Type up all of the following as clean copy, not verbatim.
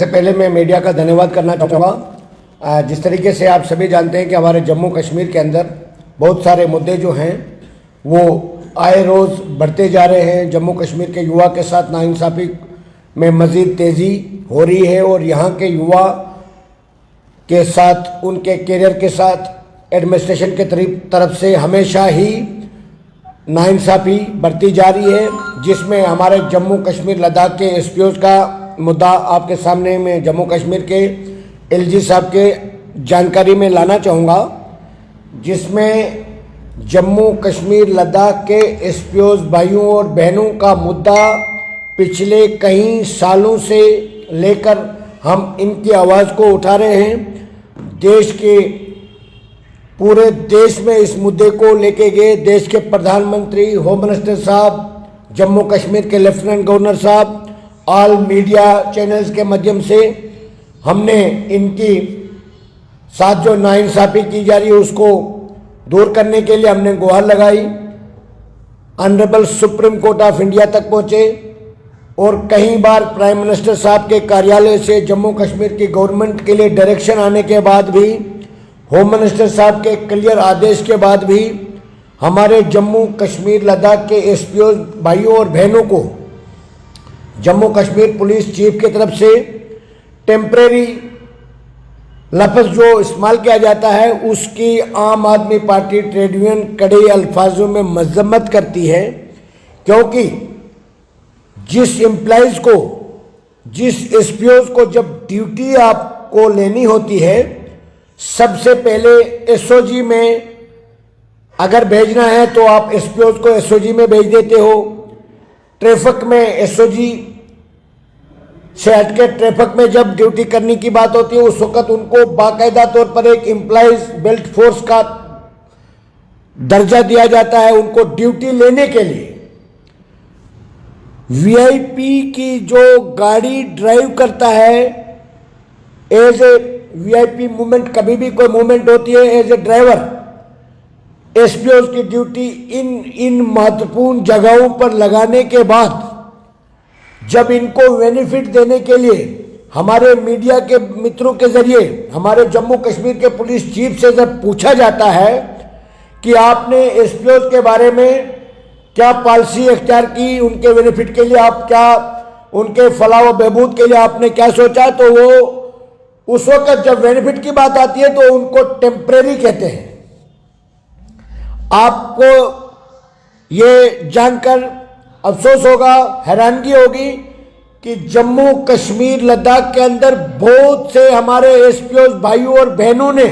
सबसे पहले मैं मीडिया का धन्यवाद करना चाहूँगा। जिस तरीके से आप सभी जानते हैं कि हमारे जम्मू कश्मीर के अंदर बहुत सारे मुद्दे जो हैं वो आए रोज़ बढ़ते जा रहे हैं। जम्मू कश्मीर के युवा के साथ नाइंसाफ़ी में मज़ीद तेज़ी हो रही है और यहाँ के युवा के साथ, उनके कैरियर के साथ एडमिनिस्ट्रेशन के तरफ से हमेशा ही नाइंसाफ़ी बढ़ती जा रही है, जिसमें हमारे जम्मू कश्मीर लद्दाख के एसपीओ का मुद्दा आपके सामने मैं जम्मू कश्मीर के एलजी साहब के जानकारी में लाना चाहूँगा, जिसमें जम्मू कश्मीर लद्दाख के एसपीओ भाइयों और बहनों का मुद्दा पिछले कई सालों से लेकर हम इनकी आवाज़ को उठा रहे हैं। देश के पूरे देश में इस मुद्दे को लेके गए देश के प्रधानमंत्री, होम मिनिस्टर साहब, जम्मू कश्मीर के लेफ्टिनेंट गवर्नर साहब, ऑल मीडिया चैनल्स के माध्यम से हमने इनकी साथ जो नाइंसाफ़ी की जा रही है उसको दूर करने के लिए हमने गुहार लगाई। Honourable supreme court of India तक पहुँचे और कई बार प्राइम मिनिस्टर साहब के कार्यालय से जम्मू कश्मीर की गवर्नमेंट के लिए डायरेक्शन आने के बाद भी, होम मिनिस्टर साहब के क्लियर आदेश के बाद भी हमारे जम्मू कश्मीर लद्दाख के एसपीओ भाइयों और बहनों को जम्मू कश्मीर पुलिस चीफ की तरफ से टेम्परेरी लफ्ज़ जो इस्तेमाल किया जाता है उसकी आम आदमी पार्टी ट्रेड यूनियन कड़े अल्फाजों में मजम्मत करती है, क्योंकि जिस एम्प्लॉइज को, जिस एसपीओ को जब ड्यूटी आपको लेनी होती है, सबसे पहले एसओजी में अगर भेजना है तो आप एसपीओ को एसओजी में भेज देते हो। ट्रैफिक में एसओजी से हटके ट्रैफिक में जब ड्यूटी करने की बात होती है उस वक्त उनको बाकायदा तौर पर एक एम्प्लॉइज बेल्ट फोर्स का दर्जा दिया जाता है उनको ड्यूटी लेने के लिए। वीआईपी की जो गाड़ी ड्राइव करता है, एज ए वीआईपी मूवमेंट, कभी भी कोई मूवमेंट होती है, एज ए ड्राइवर एसपीओ की ड्यूटी इन महत्वपूर्ण जगहों पर लगाने के बाद जब इनको बेनिफिट देने के लिए हमारे मीडिया के मित्रों के जरिए हमारे जम्मू कश्मीर के पुलिस चीफ से जब पूछा जाता है कि आपने एसपीओ के बारे में क्या पॉलिसी इख्तियार की, उनके बेनिफिट के लिए आप क्या, उनके फलाह व बहबूद के लिए आपने क्या सोचा, तो वो उस वक्त जब बेनिफिट की बात आती है तो उनको टेम्परेरी कहते हैं। आपको ये जानकर अफसोस होगा, हैरानगी होगी कि जम्मू कश्मीर लद्दाख के अंदर बहुत से हमारे एसपीओ भाइयों और बहनों ने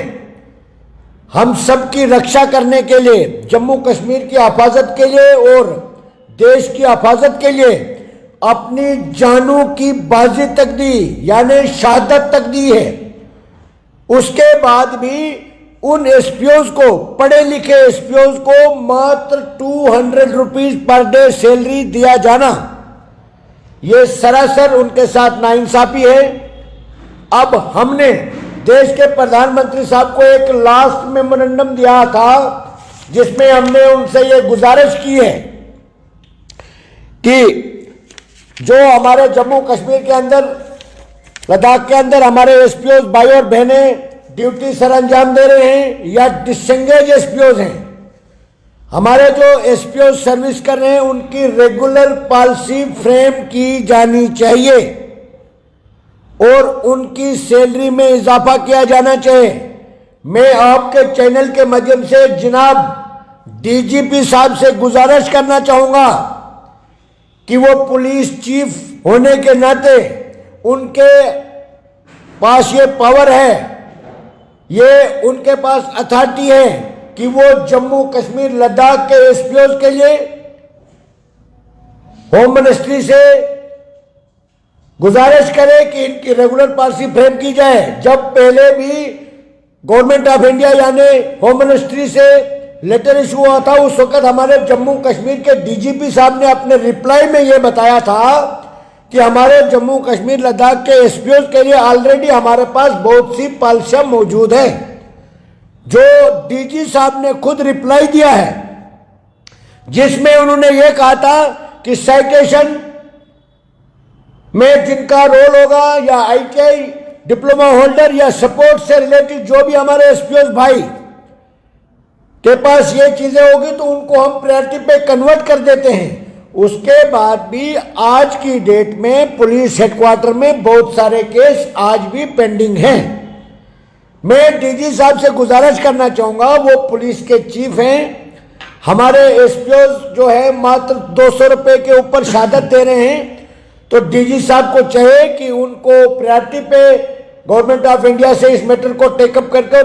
हम सब की रक्षा करने के लिए, जम्मू कश्मीर की हिफाजत के लिए और देश की हिफाजत के लिए अपनी जानों की बाजी तक दी, यानी शहादत तक दी है। उसके बाद भी उन एसपीओ को, पढ़े लिखे एसपीओ को मात्र 200 रुपीज पर डे सैलरी दिया जाना, ये सरासर उनके साथ नाइंसाफी है। अब हमने देश के प्रधानमंत्री साहब को एक लास्ट मेमोरेंडम दिया था जिसमें हमने उनसे ये गुजारिश की है कि जो हमारे जम्मू कश्मीर के अंदर, लद्दाख के अंदर हमारे एसपीओ भाई और बहनें ड्यूटी सर अंजाम दे रहे हैं या डिसंगेज एसपीओ हैं, हमारे जो एसपीओ सर्विस कर रहे हैं उनकी रेगुलर पॉलिसी फ्रेम की जानी चाहिए और उनकी सैलरी में इजाफा किया जाना चाहिए। मैं आपके चैनल के माध्यम से जनाब डीजीपी साहब से गुजारिश करना चाहूँगा कि वो पुलिस चीफ होने के नाते उनके पास ये पावर है, ये उनके पास अथॉरिटी है कि वो जम्मू कश्मीर लद्दाख के एसपीओ के लिए होम मिनिस्ट्री से गुजारिश करे कि इनकी रेगुलर पॉलिसी फ्रेम की जाए। जब पहले भी गवर्नमेंट ऑफ इंडिया यानी होम मिनिस्ट्री से लेटर इशू हुआ था, उस वक्त हमारे जम्मू कश्मीर के डीजीपी साहब ने अपने रिप्लाई में ये बताया था कि हमारे जम्मू कश्मीर लद्दाख के एसपीओ के लिए ऑलरेडी हमारे पास बहुत सी पॉलिसियां मौजूद है। जो डीजी साहब ने खुद रिप्लाई दिया है जिसमें उन्होंने ये कहा था कि साइटेशन में जिनका रोल होगा, या ITI डिप्लोमा होल्डर या सपोर्ट से रिलेटेड जो भी हमारे एसपीओ भाई के पास ये चीजें होगी तो उनको हम प्रायोरिटी पे कन्वर्ट कर देते हैं। उसके बाद भी आज की डेट में पुलिस हेडक्वार्टर में बहुत सारे केस आज भी पेंडिंग हैं। मैं डीजी साहब से गुजारिश करना चाहूंगा, वो पुलिस के चीफ हैं, हमारे एसपीओ जो है मात्र 200 रुपए के ऊपर शहादत दे रहे हैं, तो डीजी साहब को चाहिए कि उनको प्रायोरिटी पे गवर्नमेंट ऑफ इंडिया से इस मैटर को टेकअप करके